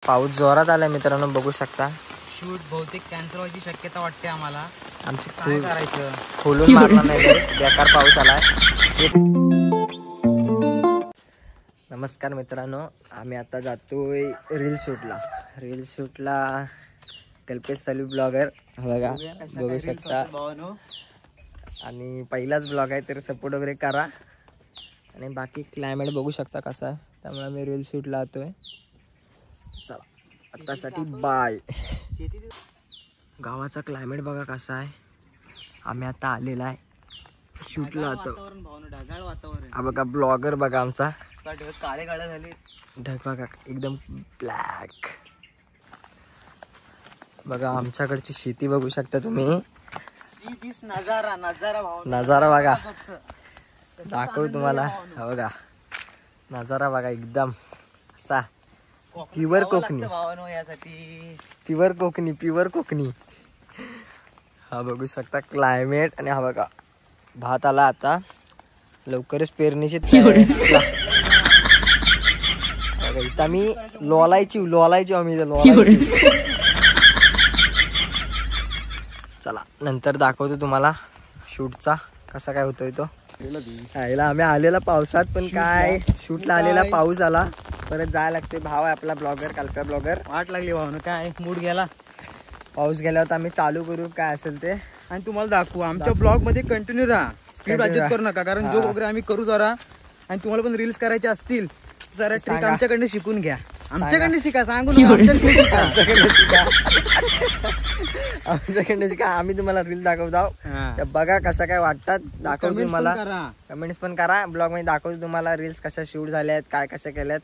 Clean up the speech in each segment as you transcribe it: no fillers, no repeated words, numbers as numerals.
पाऊस जोरात आलाय मित्रांनो, बघू शकता. शूट बहुतेक कॅन्सल व्हायची शक्यता वाटते आम्हाला. आमची काय करायचं, खोलून मारणार नाही रे, बेकार पाऊस आलाय. नमस्कार मित्रांनो, आम्ही आता जातोय रील शूटला. कल्पेश सलू ब्लॉगर बघा, बघू शकता. आणि पहिलाच ब्लॉग आहे तर सपोर्ट वगैरे करा. आणि बाकी क्लायमेट बघू शकता कसा आहे, त्यामुळे आम्ही रील शूटला जातोय. चला आतासाठी बाय. गावाचा क्लायमेट बघा कसा आहे. आम्ही आता आलेला आहे शूटला जातो. ढगाळ वातावरण. हा बघा ब्लॉगर बघा आमचा, काळे काळे झाले ढग बघा एकदम ब्लॅक. बघा आमच्याकडची शेती बघू शकता तुम्ही. नजारा बघा, दाखव तुम्हाला. हा बघा नजारा बघा, एकदम असा प्युअर कोकणी. प्युअर कोकणी. हा बघू शकता क्लायमेट. आणि हा बघा भात आला आता, लवकरच पेरणीची तयारी. इथं आम्ही लोलायची आम्ही लोलायची. चला नंतर दाखवतो तुम्हाला शूटचा कसा काय होतोय तो. यायला आम्ही आलेला पावसात, पण काय शूटला आलेला पाऊस आला, परत जायला लागतोय. भाव आहे आपला ब्लॉगर, कालका ब्लॉगर. वाट लागली भावना, काय मूड गेला. पाऊस गेल्यावर आम्ही चालू करू काय असेल ते आणि तुम्हाला दाखवू. आमच्या ब्लॉग मध्ये कंटिन्यू राहा, स्पीड अजित करू नका, कारण जोक वगैरे आम्ही करू जरा. आणि तुम्हाला पण रील्स करायचे असतील जरा ट्रिक आमच्याकडनं शिकून घ्या. आमच्याकडनं शिका, सांगू नका, आमच्याकडनं शिका. आम्ही तुम्हाला रील दाखवत आहोत, बघा कशा काय वाटतात. दाखवतो तुम्हाला, कमेंट्स पण करा. ब्लॉग मध्ये दाखवतो तुम्हाला रील्स कशा शूट झाल्यात, काय कशा केल्यात,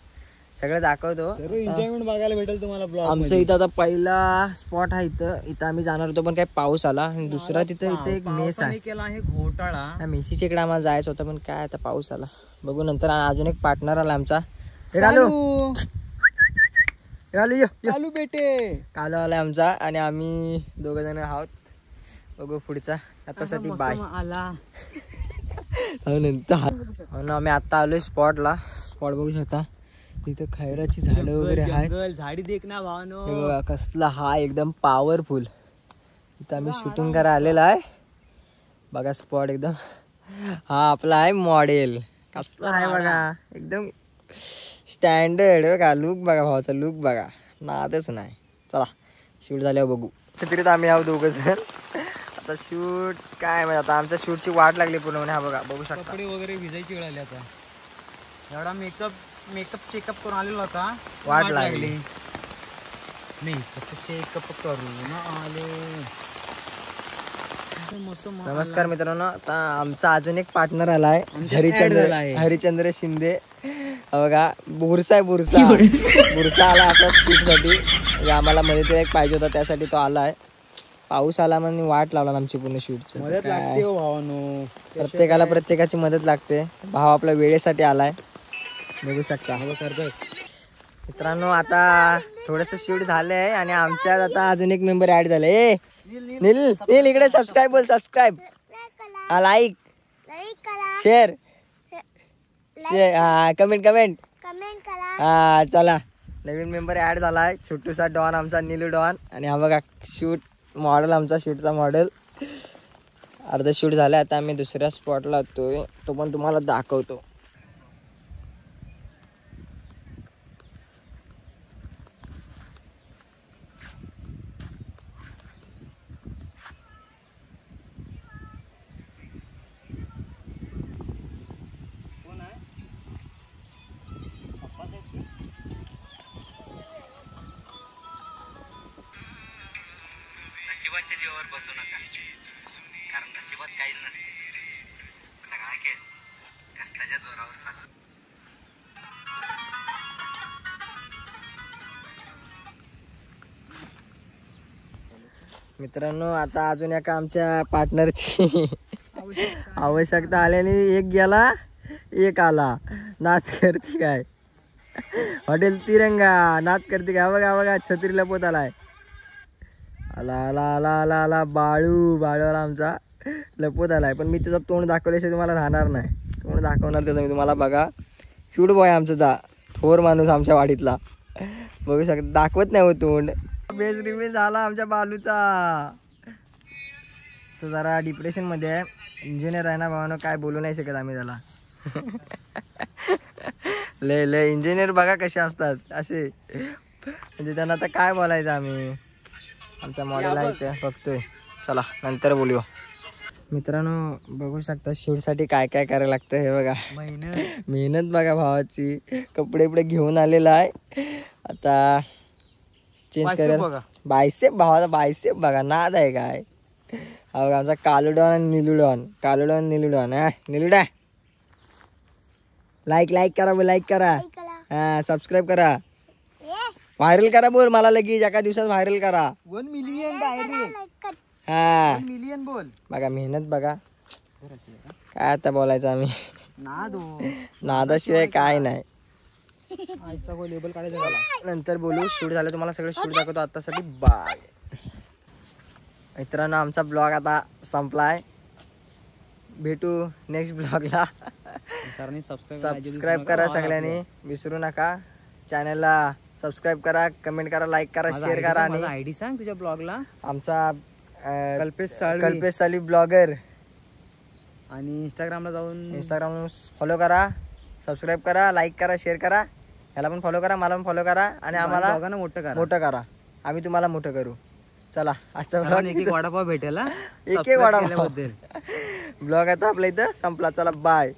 सगळं दाखवतो. एन्जॉयमेंट बघायला भेटेल तुम्हाला ब्लॉग. आमचं इथं आता पहिला स्पॉट आहे, इथं आम्ही जाणार होतो, पण काय पाऊस आला. आणि दुसरा तिथं इथे एक मेस आहे, केला आहे घोटाळा. मेसीच्या इकडे आम्हाला जायचं होतं, पण काय आता पाऊस आला. बघू नंतर. अजून एक पार्टनर आला आमचा, कालू बेटे कालो आलाय आमचा. आणि आम्ही 2 जण आहोत. बघू पुढचा. आतासाठी बाय. आला नंतर आम्ही आता आलोय स्पॉट बघू शकता. तिथे खैराची झाडं वगैरे आहेत. झाडी देख ना भावनो, बघा कसला हा एकदम पॉवरफुल. इथं आम्ही शूटिंग करायला आलेला आहे. बघा स्पॉट एकदम. हा आपला आहे मॉडेल. कसला आहे बघा, एकदम स्टँडर्ड. बघा लुक बघा, भावाचा लुक बघा, नादच नाही. चला शूट झाल्यावर बघू. तिथे आम्ही आहोत 2 जण. आता शूट काय म्हणजे, आता आमच्या शूटची वाट लागली पूर्ण. म्हणजे हा बघा बघू शकता, कपडे वगैरे भिजायची वेळ आली. आता एवढा मेकअप चेकअप करून आलेला होता, वाट लागली. मेकअप चेकअप करून आले. नमस्कार मित्रांनो, आता आमचा अजून एक पार्टनर आलाय, हरिचंद्र शिंदे. बघा बुरसा आला आता शूट साठी. आम्हाला मदत एक पाहिजे होता, त्यासाठी तो आलाय. पाऊस आला म्हणून वाट लावला आमची पूर्ण शूटची. मदत लागते हो भावानो, प्रत्येकाला प्रत्येकाची मदत लागते. भाव आपल्या वेळेसाठी आलाय, बघू शकता. मित्रांनो आता थोडस शूट झालंय आणि आमच्यात आता अजून एक मेंबर ऍड झाले. नील इकडे सबस्क्राईब लाईक शेअर कमेंट हा. चला नवीन मेंबर ऍड झालाय, छोटूसा डॉन आमचा, नीलू डॉन. आणि हा बघा शूट मॉडेल, आमचा शूटचा मॉडेल. अर्धा शूट झालाय, आता आम्ही दुसऱ्या स्पॉटला होतोय, तो पण तुम्हाला दाखवतो. नशिबाच्या जीवावर बसू नका, कारण नशिबात काहीच नसते. सगळा खेळ कष्टाच्या जोरावर चालतो. मित्रांनो आता अजून एका आमच्या पार्टनरची आवश्यकता आल्याने एक गेला एक आला. नाच करते काय, हॉटेल तिरंगा नाच करते काय. बघा छत्रीला पोत आलाय. आला आला आला आला आला बाळू आला आमचा, लपवत आलाय. पण मी त्याचं तोंड दाखवल्याशिवाय तुम्हाला राहणार नाही. तोंड दाखवणार त्याचं मी तुम्हाला. बघा क्यूट बॉय आमचा, थोर माणूस आमच्या वाडीतला. बघू शकता दाखवत नाही हो तोंड. बेस्ट रिव्ह्यू झाला आमच्या बालूचा. तो जरा डिप्रेशन मध्ये आहे. इंजिनियर आहे ना भावानं, काय बोलू नाही शकत आम्ही त्याला. लय इंजिनियर बघा कसे असतात असे, म्हणजे त्यांना आता काय बोलायचं आम्ही. आमचा मॉडेल आहे ते बघतोय. चला नंतर बोलूया. मित्रांनो बघू शकता शूटसाठी काय काय करायला लागतं हे बघा. मेहनत बघा भावाची. कपडे बिपडे घेऊन आलेला आहे. आता चेंज करायला. बायसेप भावाचा बायसेप बघा, नाद आहे काय. हा बघा आमचा कालुडॉन आणि निलुडॉन. कालुडॉन निलुडॉन. निलुडा लाईक करा, लाईक करा. हा सबस्क्राईब करा, व्हायरल करा. बोल मला लगेच एका दिवसात व्हायरल करा. 1 मिलियन डायरेक्ट. हा 1 मिलियन बोल. बघा मेहनत बघा. काय आता बोलायचं आम्ही. नादाशिवाय काय नाही. लेबल काढायचं नंतर बोलू. शूट झालं तुम्हाला सगळं शूट दाखवतो. आतासाठी बाय. मित्रांनो आमचा ब्लॉग आता संपलाय. भेटू नेक्स्ट ब्लॉगला. सबस्क्राईब करा सगळ्यांनी, विसरू नका. चॅनलला सबस्क्राईब करा, कमेंट करा, लाईक करा, शेअर करा. आणि आयडी सांग तुझ्या ब्लॉगला. आमचा कल्पेश साळवी ब्लॉगर. आणि इंस्टाग्राम फॉलो करा, सबस्क्राईब करा, लाईक करा, शेअर करा. ह्याला पण फॉलो करा, मला पण फॉलो करा. आणि आम्हाला मोठं करा. आम्ही तुम्हाला मोठं करू. चला आजचा ब्लॉग एक वडापाव भेटेल. एक वडापाव ब्लॉग आता आपल्या इथं संपला. चला बाय.